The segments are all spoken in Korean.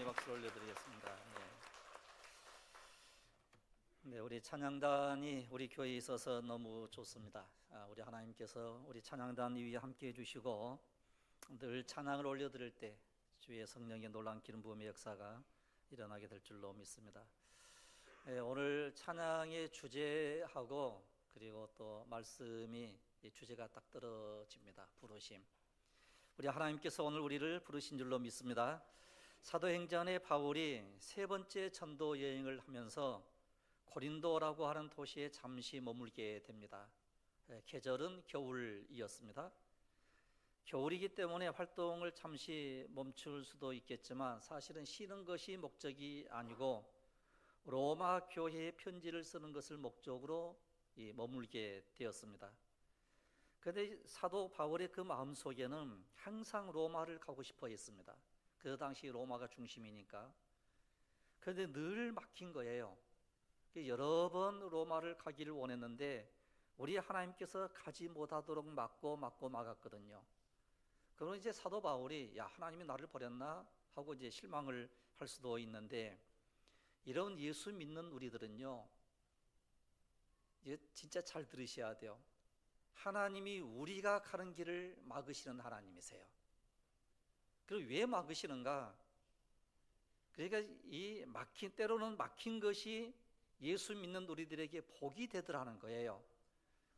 박수를 올려드리겠습니다. 네, 우리 찬양단이 우리 교회에 있어서 너무 좋습니다. 우리 하나님께서 우리 찬양단 위에 함께 해주시고 늘 찬양을 올려드릴 때 주의 성령의 놀라운 기름 부음의 역사가 일어나게 될 줄로 믿습니다. 오늘 찬양의 주제하고 그리고 또 말씀이 주제가 딱 떨어집니다. 부르심. 우리 하나님께서 오늘 우리를 부르신 줄로 믿습니다. 사도행전의 바울이 세 번째 전도 여행을 하면서 고린도라고 하는 도시에 잠시 머물게 됩니다. 계절은 겨울이었습니다. 겨울이기 때문에 활동을 잠시 멈출 수도 있겠지만 사실은 쉬는 것이 목적이 아니고 로마 교회에 편지를 쓰는 것을 목적으로 머물게 되었습니다. 그런데 사도 바울의 그 마음속에는 항상 로마를 가고 싶어 했습니다. 그 당시 로마가 중심이니까. 그런데 늘 막힌 거예요. 여러 번 로마를 가기를 원했는데 우리 하나님께서 가지 못하도록 막았거든요. 그러면 이제 사도 바울이 하나님이 나를 버렸나 하고 이제 실망을 할 수도 있는데, 이런 예수 믿는 우리들은요, 이게 진짜 잘 들으셔야 돼요. 하나님이 우리가 가는 길을 막으시는 하나님이세요. 그리고 왜 막으시는가? 그러니까 때로는 막힌 것이 예수 믿는 우리들에게 복이 되더라는 거예요.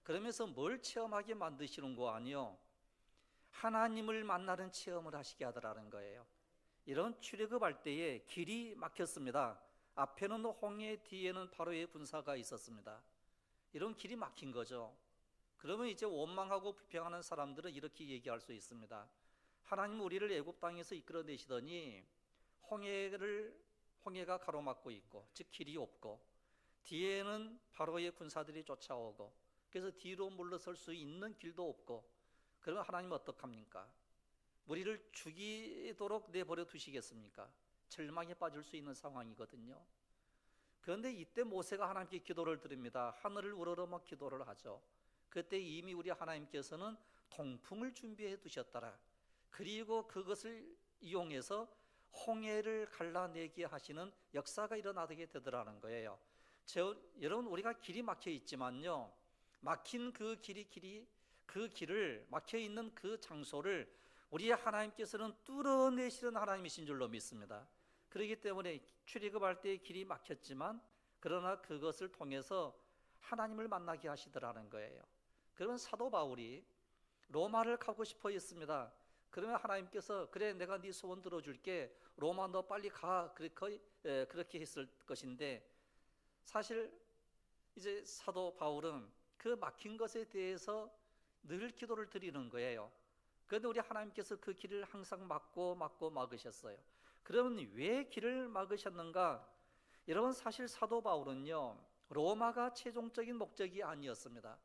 그러면서 뭘 체험하게 만드시는 거 아니요, 하나님을 만나는 체험을 하시게 하더라는 거예요. 이런 출애굽할 때에 길이 막혔습니다. 앞에는 홍해, 뒤에는 바로의 군사가 있었습니다. 이런 길이 막힌 거죠. 그러면 이제 원망하고 불평하는 사람들은 이렇게 얘기할 수 있습니다. 하나님 우리를 애굽 땅에서 이끌어내시더니 홍해가 가로막고 있고, 즉 길이 없고, 뒤에는 바로의 군사들이 쫓아오고, 그래서 뒤로 물러설 수 있는 길도 없고, 그러면 하나님은 어떡합니까? 우리를 죽이도록 내버려 두시겠습니까? 절망에 빠질 수 있는 상황이거든요. 그런데 이때 모세가 하나님께 기도를 드립니다. 하늘을 우러러막 기도를 하죠. 그때 이미 우리 하나님께서는 동풍을 준비해 두셨더라. 그리고 그것을 이용해서 홍해를 갈라내게 하시는 역사가 일어나게 되더라는 거예요. 여러분, 우리가 길이 막혀 있지만요, 막힌 그 길을 막혀 있는 그 장소를 우리 하나님께서는 뚫어내시는 하나님이신 줄로 믿습니다. 그렇기 때문에 출애굽할 때 길이 막혔지만 그러나 그것을 통해서 하나님을 만나게 하시더라는 거예요. 그러면 사도 바울이 로마를 가고 싶어 했습니다. 그러면 하나님께서 그래, 내가 네 소원 들어줄게, 로마 너 빨리 가, 그렇게 했을 것인데, 사실 이제 사도 바울은 그 막힌 것에 대해서 늘 기도를 드리는 거예요. 그런데 우리 하나님께서 그 길을 항상 막으셨어요. 그러면 왜 길을 막으셨는가? 여러분, 사실 사도 바울은요, 로마가 최종적인 목적이 아니었습니다.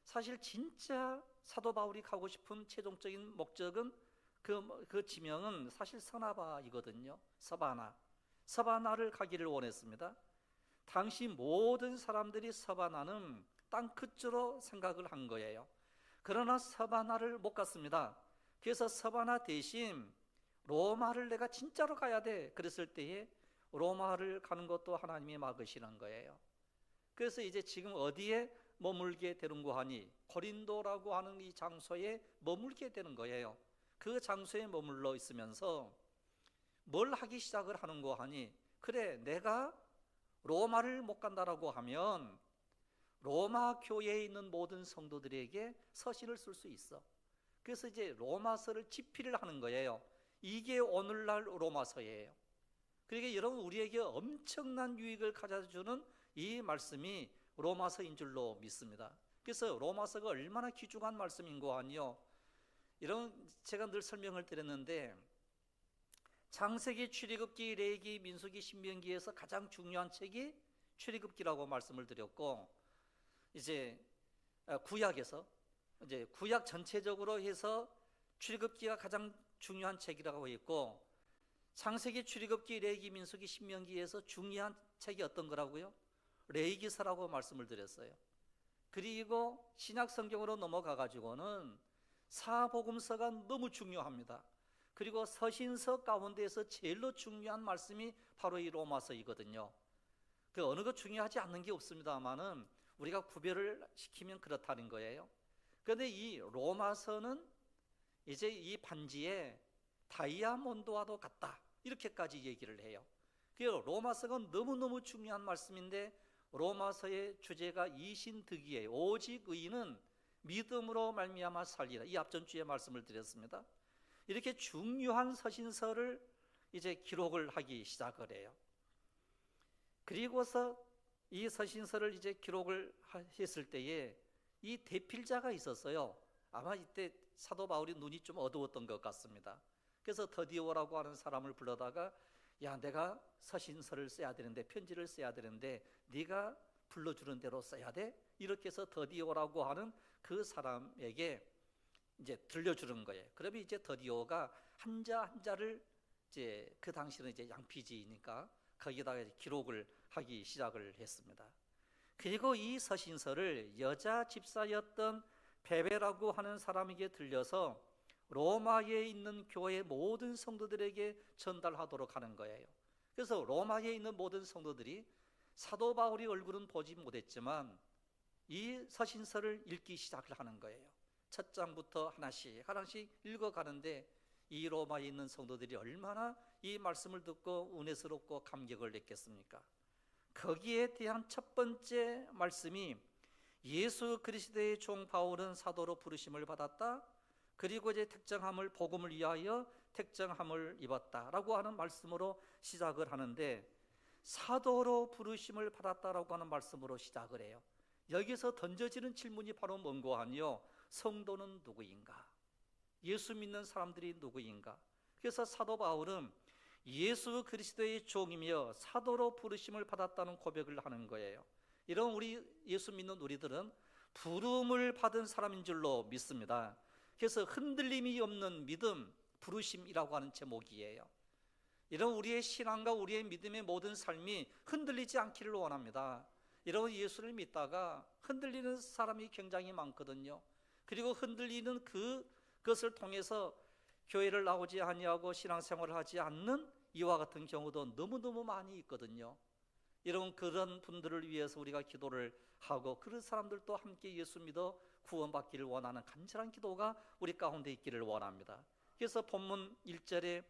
사실 진짜 사도 바울이 가고 싶은 최종적인 목적은 그 지명은 사실 서바나이거든요. 서바나를 가기를 원했습니다. 당시 모든 사람들이 서바나는 땅 끝으로 생각을 한 거예요. 그러나 서바나를 못 갔습니다. 그래서 서바나 대신 로마를 내가 진짜로 가야 돼, 그랬을 때에 로마를 가는 것도 하나님이 막으시는 거예요. 그래서 이제 지금 어디에 머물게 되는고 하니, 고린도라고 하는 이 장소에 머물게 되는 거예요. 그 장소에 머물러 있으면서 뭘 하기 시작을 하는고 하니, 그래, 내가 로마를 못 간다라고 하면 로마 교회에 있는 모든 성도들에게 서신을 쓸 수 있어. 그래서 이제 로마서를 집필을 하는 거예요. 이게 오늘날 로마서예요. 그러니까 여러분, 우리에게 엄청난 유익을 가져주는 이 말씀이 로마서인 줄로 믿습니다. 그래서 로마서가 얼마나 귀중한 말씀인고 하니요, 제가 늘 설명을 드렸는데, 창세기, 출애굽기, 레위기, 민수기, 신명기에서 가장 중요한 책이 출애굽기라고 말씀을 드렸고, 이제 구약에서 이제 구약 전체적으로 해서 출애굽기가 가장 중요한 책이라고 했고, 창세기, 출애굽기, 레위기, 민수기, 신명기에서 중요한 책이 어떤 거라고요? 레위기서라고 말씀을 드렸어요. 그리고 신약 성경으로 넘어가 가지고는 사복음서가 너무 중요합니다. 그리고 서신서 가운데에서 제일로 중요한 말씀이 바로 이 로마서이거든요. 그 어느 것 중요하지 않는 게 없습니다만은 우리가 구별을 시키면 그렇다는 거예요. 그런데 이 로마서는 이제 이 반지에 다이아몬드와도 같다, 이렇게까지 얘기를 해요. 그 로마서가 너무너무 중요한 말씀인데, 로마서의 주제가 이신득이에요. 오직 의인은 믿음으로 말미암아 살리라. 이 앞전 주에 말씀을 드렸습니다. 이렇게 중요한 서신서를 이제 기록을 하기 시작을 해요. 그리고서 이 서신서를 이제 기록을 했을 때에 이 대필자가 있었어요. 아마 이때 사도 바울이 눈이 좀 어두웠던 것 같습니다. 그래서 더디오라고 하는 사람을 불러다가, 야, 내가 서신서를 써야 되는데, 편지를 써야 되는데 네가 불러주는 대로 써야 돼? 이렇게 해서 더디오라고 하는 그 사람에게 이제 들려주는 거예요. 그러면 이제 더디오가 한자 한자를 이제 그 당시는 이제 양피지니까 거기다가 기록을 하기 시작을 했습니다. 그리고 이 서신서를 여자 집사였던 베베라고 하는 사람에게 들려서 로마에 있는 교회 모든 성도들에게 전달하도록 하는 거예요. 그래서 로마에 있는 모든 성도들이 사도 바울의 얼굴은 보지 못했지만 이 서신서를 읽기 시작을 하는 거예요. 첫 장부터 하나씩 읽어가는데 이 로마에 있는 성도들이 얼마나 이 말씀을 듣고 은혜스럽고 감격을 느꼈습니까? 거기에 대한 첫 번째 말씀이, 예수 그리스도의 종 바울은 사도로 부르심을 받았다, 그리고 이제 택정함을, 복음을 위하여 택정함을 입었다라고 하는 말씀으로 시작을 하는데, 사도로 부르심을 받았다라고 하는 말씀으로 시작을 해요. 여기서 던져지는 질문이 바로 뭔고 하니요, 성도는 누구인가? 예수 믿는 사람들이 누구인가? 그래서 사도 바울은 예수 그리스도의 종이며 사도로 부르심을 받았다는 고백을 하는 거예요. 이런 우리 예수 믿는 우리들은 부름을 받은 사람인 줄로 믿습니다. 그래서 흔들림이 없는 믿음, 부르심이라고 하는 제목이에요. 이런 우리의 신앙과 우리의 믿음의 모든 삶이 흔들리지 않기를 원합니다. 이런 예수를 믿다가 흔들리는 사람이 굉장히 많거든요. 그리고 흔들리는 그것을 통해서 교회를 나오지 아니하고 신앙생활을 하지 않는 이와 같은 경우도 너무너무 많이 있거든요. 이런 그런 분들을 위해서 우리가 기도를 하고, 그런 사람들도 함께 예수 믿어 구원받기를 원하는 간절한 기도가 우리 가운데 있기를 원합니다. 그래서 본문 1절에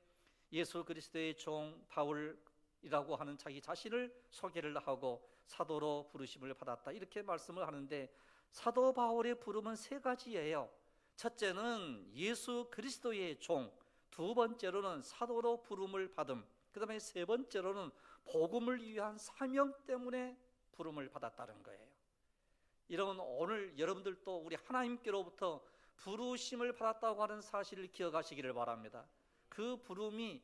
예수 그리스도의 종 바울이라고 하는 자기 자신을 소개를 하고 사도로 부르심을 받았다, 이렇게 말씀을 하는데, 사도 바울의 부름은 세 가지예요. 첫째는 예수 그리스도의 종, 두 번째로는 사도로 부름을 받음, 그 다음에 세 번째로는 복음을 위한 사명 때문에 부름을 받았다는 거예요. 이런 오늘 여러분들도 우리 하나님께로부터 부르심을 받았다고 하는 사실을 기억하시기를 바랍니다. 그 부름이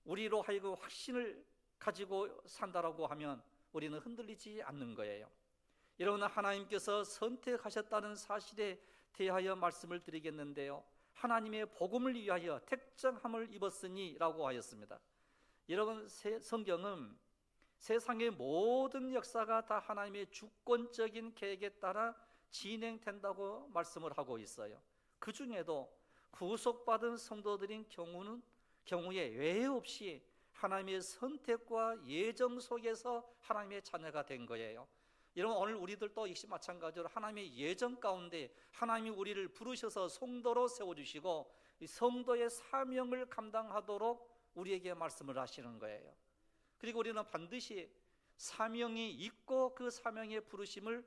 우리로 하여금 확신을 가지고 산다라고 하면 우리는 흔들리지 않는 거예요. 여러분, 하나님께서 선택하셨다는 사실에 대하여 말씀을 드리겠는데요, 하나님의 복음을 위하여 택정함을 입었으니 라고 하였습니다. 여러분, 성경은 세상의 모든 역사가 다 하나님의 주권적인 계획에 따라 진행된다고 말씀을 하고 있어요. 그 중에도 구속받은 성도들인 경우에 외회 없이 하나님의 선택과 예정 속에서 하나님의 자녀가 된 거예요. 여러분, 오늘 우리들도 역시 마찬가지로 하나님의 예정 가운데 하나님이 우리를 부르셔서 성도로 세워주시고 이 성도의 사명을 감당하도록 우리에게 말씀을 하시는 거예요. 그리고 우리는 반드시 사명이 있고 그 사명의 부르심을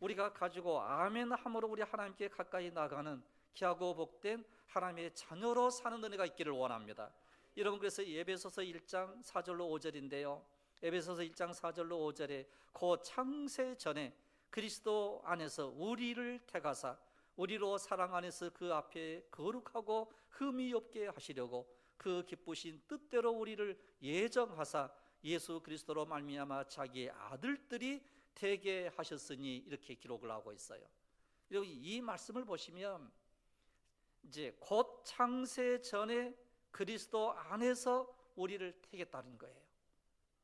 우리가 가지고 아멘함으로 우리 하나님께 가까이 나가는 귀하고 복된 하나님의 자녀로 사는 은혜가 있기를 원합니다. 여러분, 그래서 에베소서 1장 4절로 5절인데요, 에베소서 1장 4절로 5절에 그 창세 전에 그리스도 안에서 우리를 택하사 우리로 사랑 안에서 그 앞에 거룩하고 흠이 없게 하시려고 그 기쁘신 뜻대로 우리를 예정하사 예수 그리스도로 말미암아 자기의 아들들이 되게 하셨으니, 이렇게 기록을 하고 있어요. 이 말씀을 보시면 이제 곧 창세 전에 그리스도 안에서 우리를 택했다는 거예요.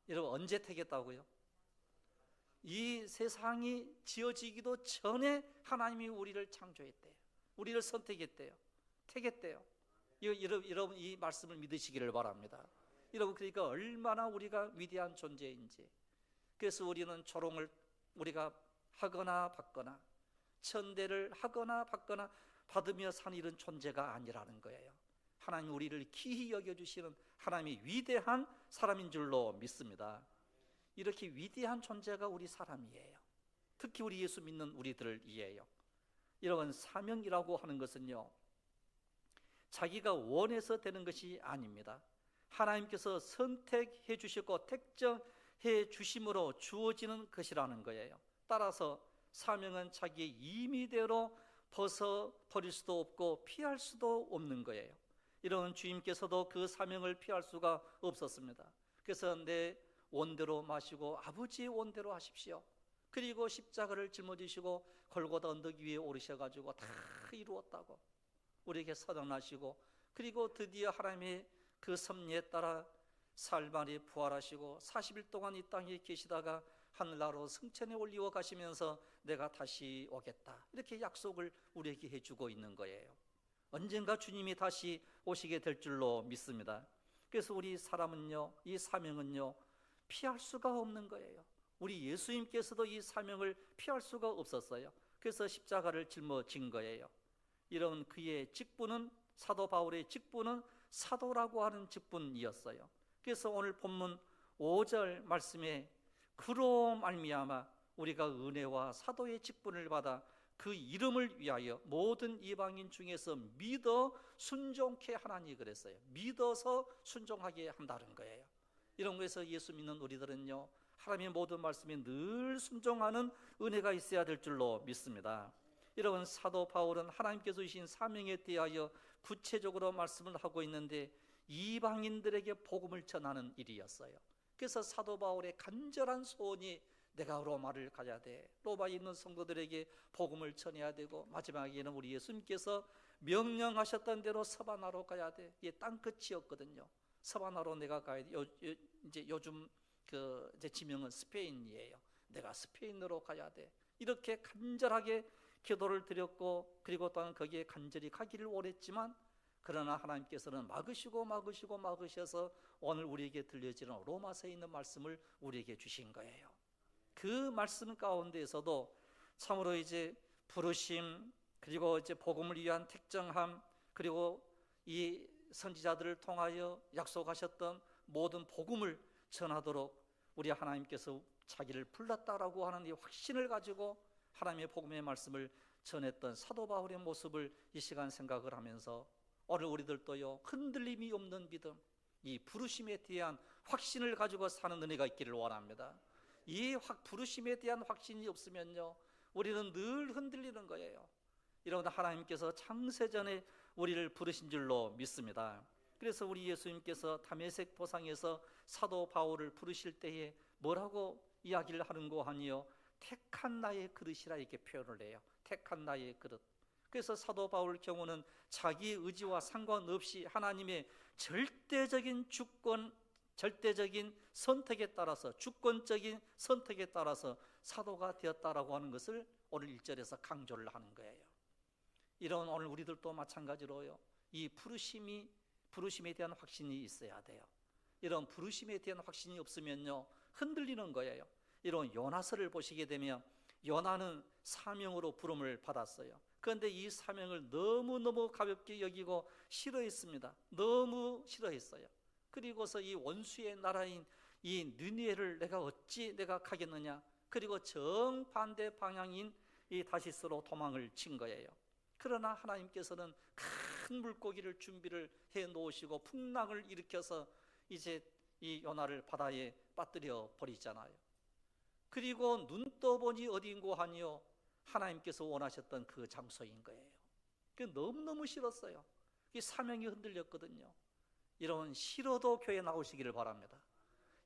여러분, 언제 택했다고요? 이 세상이 지어지기도 전에 하나님이 우리를 창조했대요. 우리를 선택했대요. 택했대요. 여러분 이 말씀을 믿으시기를 바랍니다. 여러분, 그러니까 얼마나 우리가 위대한 존재인지. 그래서 우리는 조롱을 우리가 하거나 받거나, 천대를 하거나 받거나 받으며 사는 이런 존재가 아니라는 거예요. 하나님 우리를 기히 여겨주시는 하나님이 위대한 사람인 줄로 믿습니다. 이렇게 위대한 존재가 우리 사람이에요. 특히 우리 예수 믿는 우리들이에요. 여러분, 사명이라고 하는 것은요, 자기가 원해서 되는 것이 아닙니다. 하나님께서 선택해 주시고 택정해 주심으로 주어지는 것이라는 거예요. 따라서 사명은 자기의 임의대로 벗어버릴 수도 없고 피할 수도 없는 거예요. 이런 주님께서도 그 사명을 피할 수가 없었습니다. 그래서 내 원대로 마시고 아버지의 원대로 하십시오. 그리고 십자가를 짊어지시고 골고다 언덕 위에 오르셔가지고 다 이루었다고 우리에게 선언하시고, 그리고 드디어 하나님의 그 섭리에 따라 사흘만에 부활하시고 40일 동안 이 땅에 계시다가 하늘나라로 승천에 올리워 가시면서 내가 다시 오겠다, 이렇게 약속을 우리에게 해주고 있는 거예요. 언젠가 주님이 다시 오시게 될 줄로 믿습니다. 그래서 우리 사람은요, 이 사명은요, 피할 수가 없는 거예요. 우리 예수님께서도 이 사명을 피할 수가 없었어요. 그래서 십자가를 짊어진 거예요. 이런 그의 직분은, 사도 바울의 직분은 사도라고 하는 직분이었어요. 그래서 오늘 본문 5절 말씀에 그로 말미암아 우리가 은혜와 사도의 직분을 받아 그 이름을 위하여 모든 이방인 중에서 믿어 순종케 하나니 그랬어요. 믿어서 순종하게 한다는 거예요. 이런 거에서 예수 믿는 우리들은요, 하나님의 모든 말씀에 늘 순종하는 은혜가 있어야 될 줄로 믿습니다. 여러분, 사도 바울은 하나님께서 주신 사명에 대하여 구체적으로 말씀을 하고 있는데 이방인들에게 복음을 전하는 일이었어요. 그래서 사도 바울의 간절한 소원이 내가 로마를 가야 돼, 로마에 있는 성도들에게 복음을 전해야 되고, 마지막에는 우리 예수님께서 명령하셨던 대로 서바나로 가야 돼. 이게 땅끝이었거든요. 서바나로 내가 가야 돼. 이제 요즘 그 이제 지명은 스페인이에요. 내가 스페인으로 가야 돼. 이렇게 간절하게 기도를 드렸고, 그리고 또한 거기에 간절히 가기를 원했지만, 그러나 하나님께서는 막으셔서 오늘 우리에게 들려지는 로마서에 있는 말씀을 우리에게 주신 거예요. 그 말씀 가운데에서도 참으로 이제 부르심, 그리고 이제 복음을 위한 택정함, 그리고 이 선지자들을 통하여 약속하셨던 모든 복음을 전하도록 우리 하나님께서 자기를 불렀다라고 하는 이 확신을 가지고 하나님의 복음의 말씀을 전했던 사도 바울의 모습을 이 시간 생각을 하면서, 오늘 우리들도요, 흔들림이 없는 믿음, 이 부르심에 대한 확신을 가지고 사는 은혜가 있기를 원합니다. 이 부르심에 대한 확신이 없으면요, 우리는 늘 흔들리는 거예요. 이러나 하나님께서 창세전에 우리를 부르신 줄로 믿습니다. 그래서 우리 예수님께서 다메섹 도상에서 사도 바울을 부르실 때에 뭐라고 이야기를 하는고 하니요, 택한 나의 그릇이라 이렇게 표현을 해요. 택한 나의 그릇. 그래서 사도 바울 경우는 자기 의지와 상관없이 하나님의 절대적인 주권, 절대적인 선택에 따라서, 주권적인 선택에 따라서 사도가 되었다라고 하는 것을 오늘 1절에서 강조를 하는 거예요. 이런 오늘 우리들도 마찬가지로요, 이 부르심에 대한 확신이 있어야 돼요. 이런 부르심에 대한 확신이 없으면요, 흔들리는 거예요. 이런 요나서를 보시게 되면 요나는 사명으로 부름을 받았어요. 그런데 이 사명을 너무너무 가볍게 여기고 싫어했습니다. 너무 싫어했어요. 그리고서 이 원수의 나라인 이 느니에를 내가 가겠느냐, 그리고 정반대 방향인 이 다시스로 도망을 친 거예요. 그러나 하나님께서는 큰 물고기를 준비를 해 놓으시고 풍랑을 일으켜서 이제 이 요나를 바다에 빠뜨려 버리잖아요. 그리고 눈 떠보니 어디인고 하니요, 하나님께서 원하셨던 그 장소인 거예요. 그게 너무너무 싫었어요. 이 사명이 흔들렸거든요. 여러분, 싫어도 교회 나오시기를 바랍니다.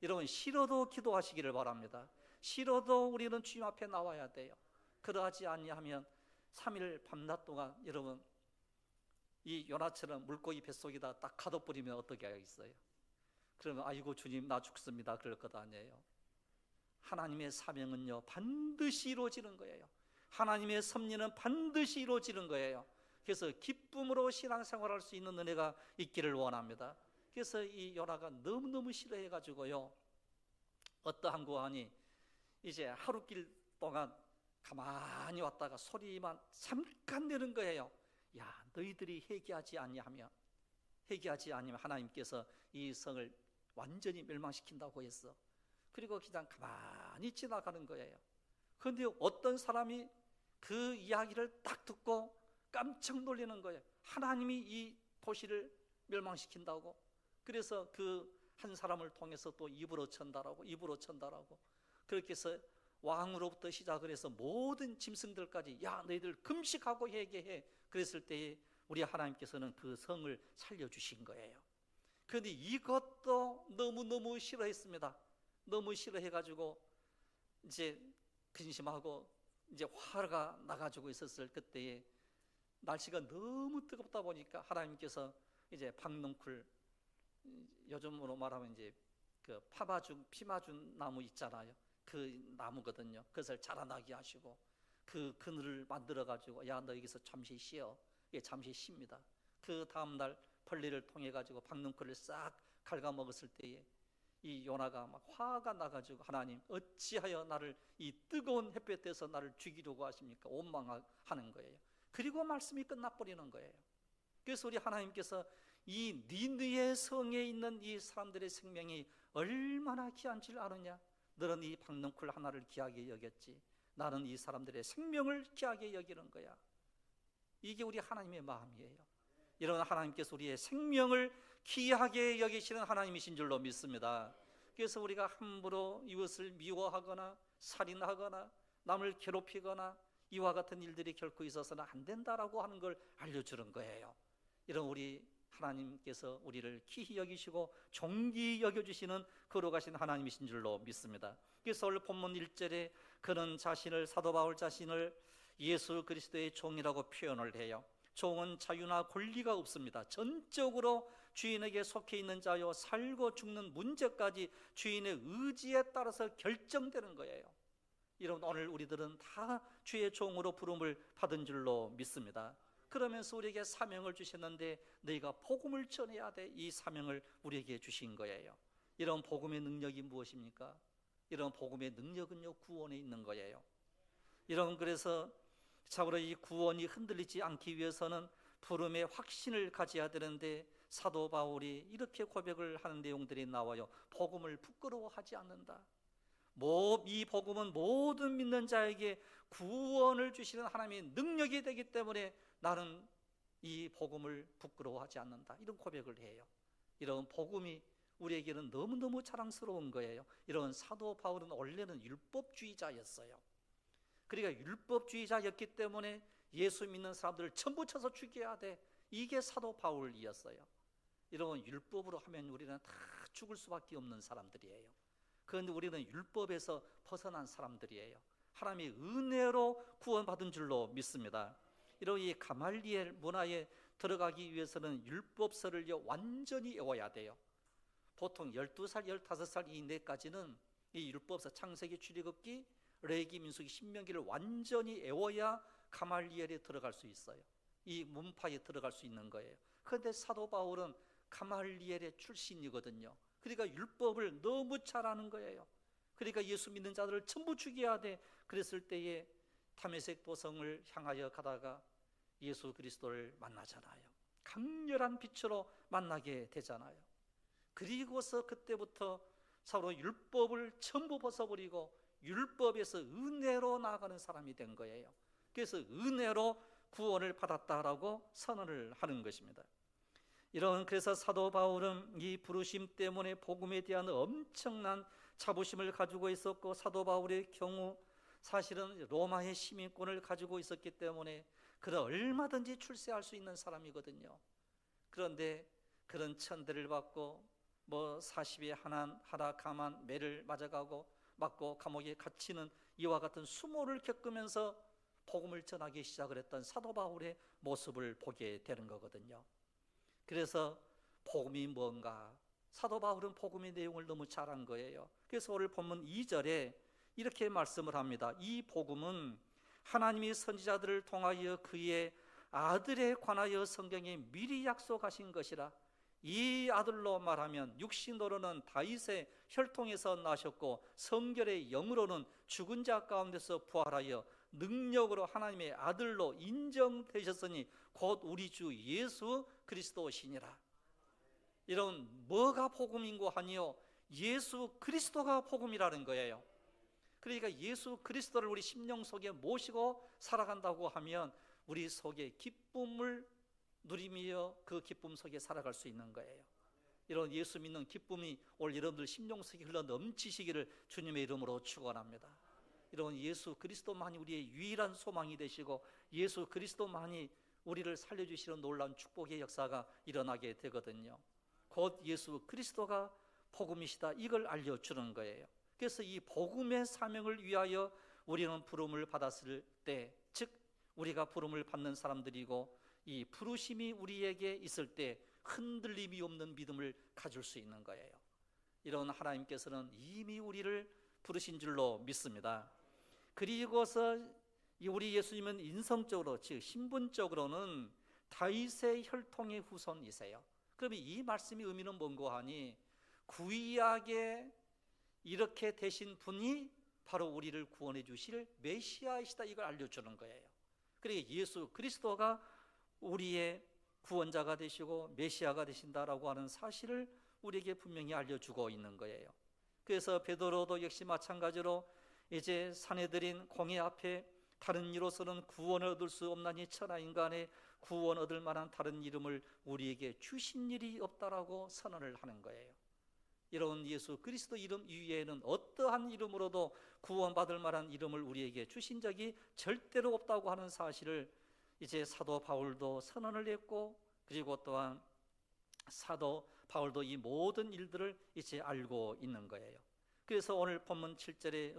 여러분, 싫어도 기도하시기를 바랍니다. 싫어도 우리는 주님 앞에 나와야 돼요. 그러하지 아니하면 3일 밤낮 동안 여러분, 이 요나처럼 물고기 뱃속에다 딱 가둬버리면 어떻게 하겠어요? 그러면 아이고 주님 나 죽습니다 그럴 것 아니에요. 하나님의 사명은요, 반드시 이루어지는 거예요. 하나님의 섭리는 반드시 이루어지는 거예요. 그래서 기쁨으로 신앙생활할 수 있는 은혜가 있기를 원합니다. 그래서 이 요나가 너무너무 싫어해가지고요, 어떠한 고환이 이제 하루길 동안 가만히 왔다가 소리만 잠깐 내는 거예요. 야, 너희들이 회개하지 아니하면 하나님께서 이 성을 완전히 멸망시킨다고 했어. 그리고 그냥 가만히 지나가는 거예요. 그런데 어떤 사람이 그 이야기를 딱 듣고 깜짝 놀라는 거예요. 하나님이 이 도시를 멸망시킨다고. 그래서 그 한 사람을 통해서 또 입으로 천다라고 그렇게 해서 왕으로부터 시작을 해서 모든 짐승들까지, 야, 너희들 금식하고 회개해. 그랬을 때에 우리 하나님께서는 그 성을 살려주신 거예요. 그런데 이것도 너무너무 싫어했습니다. 너무 싫어해가지고 이제 근심하고 이제 화가 나가지고 있었을 그때에 날씨가 너무 뜨겁다 보니까 하나님께서 이제 박넝쿨, 요즘으로 말하면 이제 그 피마준 나무 있잖아요. 그 나무거든요. 그것을 자라나게 하시고 그 그늘을 만들어 가지고, 야, 너 여기서 잠시 쉬어. 예, 잠시 쉽니다. 그 다음날 벌레를 통해 가지고 박넝쿨을 싹 갉아먹었을 때에 이 요나가 막 화가 나가지고, 하나님, 어찌하여 나를 이 뜨거운 햇볕에서 나를 죽이려고 하십니까? 원망하는 거예요. 그리고 말씀이 끝나버리는 거예요. 그래서 우리 하나님께서 이 니느의 성에 있는 이 사람들의 생명이 얼마나 귀한 줄 아느냐? 너는 이 박넝쿨 하나를 귀하게 여겼지, 나는 이 사람들의 생명을 귀하게 여기는 거야. 이게 우리 하나님의 마음이에요. 이런 하나님께서 우리의 생명을 귀하게 여기시는 하나님이신 줄로 믿습니다. 그래서 우리가 함부로 이것을 미워하거나 살인하거나 남을 괴롭히거나 이와 같은 일들이 결코 있어서는 안 된다라고 하는 걸 알려주는 거예요. 이런 우리 하나님께서 우리를 귀히 여기시고 존귀히 여겨주시는 거룩하신 하나님이신 줄로 믿습니다. 그래서 오늘 본문 1절에 그는 자신을, 사도 바울 자신을 예수 그리스도의 종이라고 표현을 해요. 종은 자유나 권리가 없습니다. 전적으로 주인에게 속해 있는 자요, 살고 죽는 문제까지 주인의 의지에 따라서 결정되는 거예요. 여러분, 오늘 우리들은 다 주의 종으로 부름을 받은 줄로 믿습니다. 그러면서 우리에게 사명을 주셨는데 너희가 복음을 전해야 돼. 이 사명을 우리에게 주신 거예요. 이런 복음의 능력이 무엇입니까? 이런 복음의 능력은요, 구원에 있는 거예요. 여러분, 그래서 참으로 이 구원이 흔들리지 않기 위해서는 부름의 확신을 가져야 되는데 사도 바울이 이렇게 고백을 하는 내용들이 나와요. 복음을 부끄러워하지 않는다. 이 복음은 모든 믿는 자에게 구원을 주시는 하나님의 능력이 되기 때문에 나는 이 복음을 부끄러워하지 않는다. 이런 고백을 해요. 이런 복음이 우리에게는 너무너무 자랑스러운 거예요. 이런 사도 바울은 원래는 율법주의자였어요. 그러니까 율법주의자였기 때문에 예수 믿는 사람들을 전부 쳐서 죽여야 돼. 이게 사도 바울이었어요. 여러분, 율법으로 하면 우리는 다 죽을 수밖에 없는 사람들이에요. 그런데 우리는 율법에서 벗어난 사람들이에요. 하나님의 은혜로 구원받은 줄로 믿습니다. 이런 이 가말리엘 문화에 들어가기 위해서는 율법서를 완전히 외워야 돼요. 보통 12살, 15살 이내까지는 이 율법서, 창세기, 출애굽기, 레위기, 민수기, 신명기를 완전히 외워야 가말리엘에 들어갈 수 있어요. 이 문파에 들어갈 수 있는 거예요. 그런데 사도 바울은 가말리엘의 출신이거든요. 그러니까 율법을 너무 잘 아는 거예요. 그러니까 예수 믿는 자들을 전부 죽여야 돼. 그랬을 때에 다메섹 도성을 향하여 가다가 예수 그리스도를 만나잖아요. 강렬한 빛으로 만나게 되잖아요. 그리고서 그때부터 서로 율법을 전부 벗어버리고 율법에서 은혜로 나아가는 사람이 된 거예요. 그래서 은혜로 구원을 받았다라고 선언을 하는 것입니다. 그래서 사도 바울은 이 부르심 때문에 복음에 대한 엄청난 자부심을 가지고 있었고, 사도 바울의 경우 사실은 로마의 시민권을 가지고 있었기 때문에 그는 얼마든지 출세할 수 있는 사람이거든요. 그런데 그런 천대를 받고 40에 하나 가만 매를 맞고 감옥에 갇히는 이와 같은 수모를 겪으면서 복음을 전하기 시작을 했던 사도 바울의 모습을 보게 되는 거거든요. 그래서 복음이 뭔가, 사도 바울은 복음의 내용을 너무 잘한 거예요. 그래서 오늘 본문 2절에 이렇게 말씀을 합니다. 이 복음은 하나님이 선지자들을 통하여 그의 아들에 관하여 성경에 미리 약속하신 것이라. 이 아들로 말하면 육신으로는 다윗의 혈통에서 나셨고 성결의 영으로는 죽은 자 가운데서 부활하여 능력으로 하나님의 아들로 인정되셨으니 곧 우리 주 예수 그리스도시니라. 이런 뭐가 복음인고 하니요, 예수 그리스도가 복음이라는 거예요. 그러니까 예수 그리스도를 우리 심령 속에 모시고 살아간다고 하면 우리 속에 기쁨을 누리며 그 기쁨 속에 살아갈 수 있는 거예요. 이런 예수 믿는 기쁨이 오늘 여러분들 심령 속에 흘러 넘치시기를 주님의 이름으로 축원합니다. 이런 예수 그리스도만이 우리의 유일한 소망이 되시고 예수 그리스도만이 우리를 살려주시는 놀라운 축복의 역사가 일어나게 되거든요. 곧 예수 그리스도가 복음이시다, 이걸 알려주는 거예요. 그래서 이 복음의 사명을 위하여 우리는 부름을 받았을 때, 즉 우리가 부름을 받는 사람들이고 이 부르심이 우리에게 있을 때 흔들림이 없는 믿음을 가질 수 있는 거예요. 이런 하나님께서는 이미 우리를 부르신 줄로 믿습니다. 그리고서 우리 예수님은 인성적으로, 즉 신분적으로는 다윗의 혈통의 후손이세요. 그러면 이 말씀의 의미는 뭔고 하니, 구약에 이렇게 되신 분이 바로 우리를 구원해 주실 메시아이시다, 이걸 알려주는 거예요. 그러니까 예수 그리스도가 우리의 구원자가 되시고 메시아가 되신다라고 하는 사실을 우리에게 분명히 알려주고 있는 거예요. 그래서 베드로도 역시 마찬가지로 이제 사내들인 공회 앞에 다른 이로서는 구원을 얻을 수 없나니 천하 인간의 구원 얻을 만한 다른 이름을 우리에게 주신 일이 없다라고 선언을 하는 거예요. 이런 예수 그리스도 이름 이외에는 어떠한 이름으로도 구원받을 만한 이름을 우리에게 주신 적이 절대로 없다고 하는 사실을 이제 사도 바울도 선언을 했고, 그리고 또한 사도 바울도 이 모든 일들을 이제 알고 있는 거예요. 그래서 오늘 본문 7절에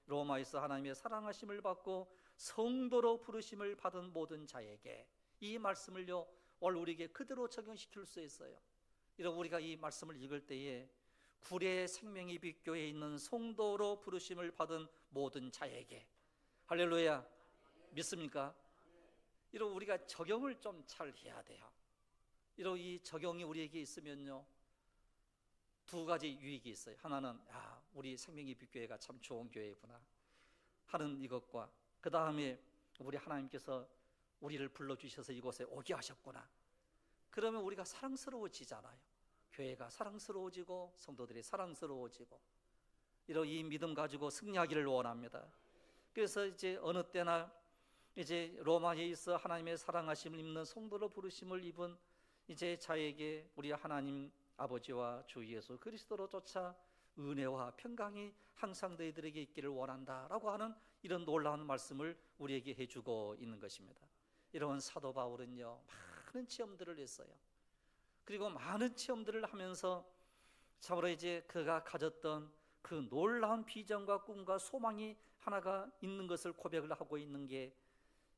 로마에서 하나님의 사랑하심을 받고 성도로 부르심을 받은 모든 자에게, 이 말씀을요 오늘 우리에게 그대로 적용시킬 수 있어요. 이런 우리가 이 말씀을 읽을 때에 구례 생명의 빛교회에 있는 성도로 부르심을 받은 모든 자에게, 할렐루야, 믿습니까? 이런 우리가 적용을 좀 잘 해야 돼요. 이런 이 적용이 우리에게 있으면요 두 가지 유익이 있어요. 하나는 우리 생명의 빛교회가 참 좋은 교회구나 하는 이것과, 그 다음에 우리 하나님께서 우리를 불러주셔서 이곳에 오게 하셨구나, 그러면 우리가 사랑스러워지잖아요. 교회가 사랑스러워지고 성도들이 사랑스러워지고, 이런 이 믿음 가지고 승리하기를 원합니다. 그래서 이제 어느 때나 이제 로마에 있어 하나님의 사랑하심을 입는 성도로 부르심을 입은 이제 자에게 우리 하나님 아버지와 주 예수 그리스도로 쫓아 은혜와 평강이 항상 너희들에게 있기를 원한다라고 하는 이런 놀라운 말씀을 우리에게 해주고 있는 것입니다. 이런 사도 바울은요 많은 체험들을 했어요. 그리고 많은 체험들을 하면서 참으로 이제 그가 가졌던 그 놀라운 비전과 꿈과 소망이 하나가 있는 것을 고백을 하고 있는 게,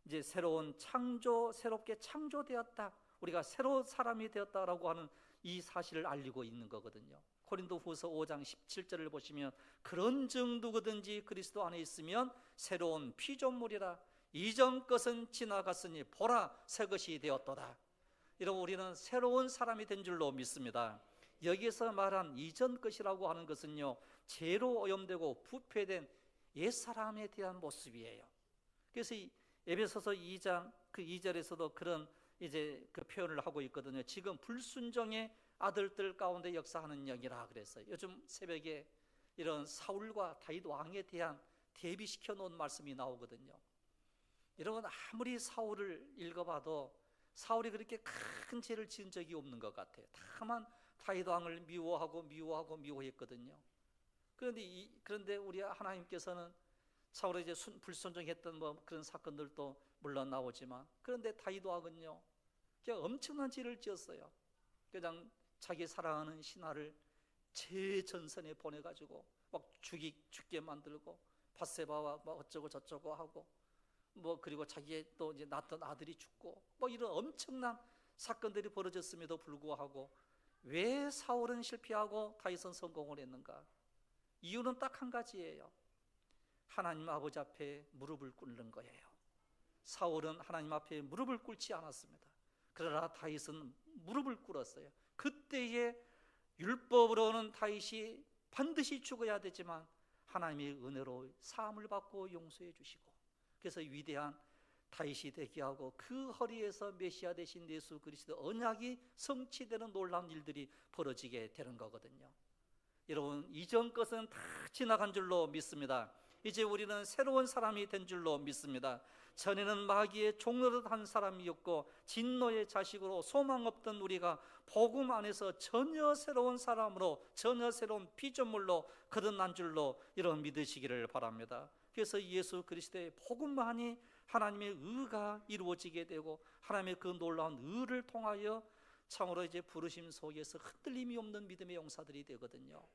이제 새롭게 창조되었다, 우리가 새로운 사람이 되었다라고 하는 이 사실을 알리고 있는 거거든요. 고린도후서 5장 17절을 보시면 그런즉 누구든지 그리스도 안에 있으면 새로운 피조물이라, 이전 것은 지나갔으니 보라 새 것이 되었도다. 이런 우리는 새로운 사람이 된 줄로 믿습니다. 여기서 말한 이전 것이라고 하는 것은요 죄로 오염되고 부패된 옛사람에 대한 모습이에요. 그래서 에베소서 2장 그 2절에서도 그런 이제 그 표현을 하고 있거든요. 지금 불순종의 아들들 가운데 역사하는 영이라 그랬어요. 요즘 새벽에 이런 사울과 다윗 왕에 대한 대비시켜 놓은 말씀이 나오거든요. 이런 건 아무리 사울을 읽어봐도 사울이 그렇게 큰 죄를 지은 적이 없는 것 같아요. 다만 다윗 왕을 미워했거든요. 그런데 우리 하나님께서는 사울이 이제 불순종했던 그런 사건들도 물론 나오지만, 그런데 다윗 왕은요 그냥 엄청난 죄를 지었어요. 그냥 자기 사랑하는 신하를 최전선에 보내가지고 막 죽게 만들고 밧세바와 막 어쩌고 저쩌고 하고, 그리고 자기의 또 이제 낳던 아들이 죽고 이런 엄청난 사건들이 벌어졌음에도 불구하고 왜 사울은 실패하고 다윗은 성공을 했는가? 이유는 딱 한 가지예요. 하나님 아버지 앞에 무릎을 꿇는 거예요. 사울은 하나님 앞에 무릎을 꿇지 않았습니다. 그러나 다윗은 무릎을 꿇었어요. 그때에 율법으로는 다윗이 반드시 죽어야 되지만 하나님의 은혜로 사함을 받고 용서해 주시고, 그래서 위대한 다윗이 되게 하고 그 허리에서 메시아 되신 예수 그리스도 언약이 성취되는 놀라운 일들이 벌어지게 되는 거거든요. 여러분, 이전 것은 다 지나간 줄로 믿습니다. 이제 우리는 새로운 사람이 된 줄로 믿습니다. 전에는 마귀의 종노릇한 사람이었고 진노의 자식으로 소망 없던 우리가 복음 안에서 전혀 새로운 사람으로, 전혀 새로운 피조물로 거듭난 줄로 여러분 믿으시기를 바랍니다. 그래서 예수 그리스도의 복음만이 하나님의 의가 이루어지게 되고 하나님의 그 놀라운 의를 통하여 참으로 이제 부르심 속에서 흔들림이 없는 믿음의 용사들이 되거든요.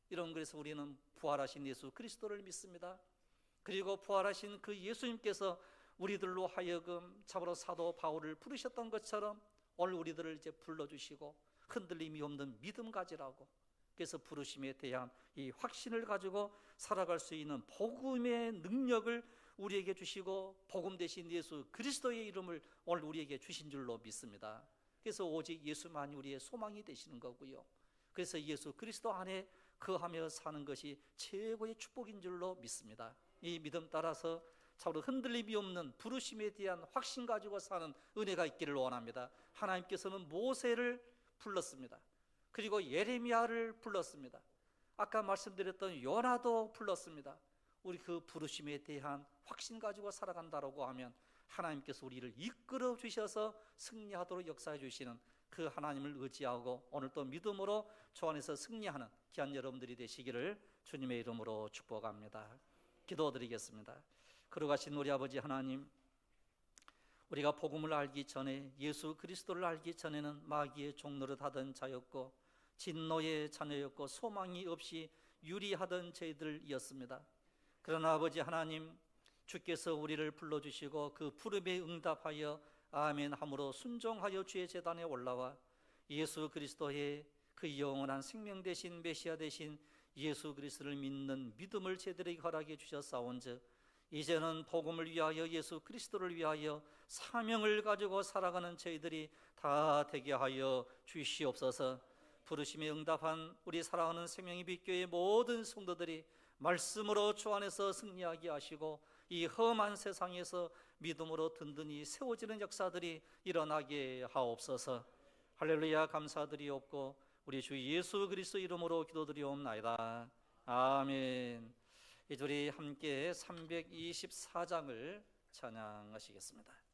그래서 우리는 부활하신 예수 그리스도를 믿습니다. 그리고 부활하신 그 예수님께서 우리들로 하여금 참으로 사도 바울을 부르셨던 것처럼 오늘 우리들을 이제 불러주시고 흔들림이 없는 믿음 가지라고, 그래서 부르심에 대한 이 확신을 가지고 살아갈 수 있는 복음의 능력을 우리에게 주시고 복음 대신 예수 그리스도의 이름을 오늘 우리에게 주신 줄로 믿습니다. 그래서 오직 예수만이 우리의 소망이 되시는 거고요. 그래서 예수 그리스도 안에 거하며 사는 것이 최고의 축복인 줄로 믿습니다. 이 믿음 따라서 참으로 흔들림이 없는 부르심에 대한 확신 가지고 사는 은혜가 있기를 원합니다. 하나님께서는 모세를 불렀습니다. 그리고 예레미야를 불렀습니다. 아까 말씀드렸던 요나도 불렀습니다. 우리 그 부르심에 대한 확신 가지고 살아간다라고 하면 하나님께서 우리를 이끌어 주셔서 승리하도록 역사해 주시는 그 하나님을 의지하고 오늘 또 믿음으로 주 안에서 승리하는 귀한 여러분들이 되시기를 주님의 이름으로 축복합니다. 기도드리겠습니다. 거룩하신 우리 아버지 하나님, 우리가 복음을 알기 전에, 예수 그리스도를 알기 전에는 마귀의 종노릇 하던 자였고 진노의 자녀였고 소망이 없이 유리하던 저희들이었습니다. 그러나 아버지 하나님, 주께서 우리를 불러주시고 그 부름에 응답하여 아멘 함으로 순종하여 주의 제단에 올라와 예수 그리스도의 그 영원한 생명 되신 메시아 되신 예수 그리스도를 믿는 믿음을 제들에게 허락해 주셨사온즉 이제는 복음을 위하여 예수 그리스도를 위하여 사명을 가지고 살아가는 저희들이 다 되게 하여 주시옵소서. 부르심에 응답한 우리 사랑하는 생명의 빛교회 모든 성도들이 말씀으로 주 안에서 승리하게 하시고 이 험한 세상에서 믿음으로 든든히 세워지는 역사들이 일어나게 하옵소서. 할렐루야. 감사드리옵고 우리 주 예수 그리스도 이름으로 기도드리옵나이다. 아멘. 이제 우리 함께 324장을 찬양하시겠습니다.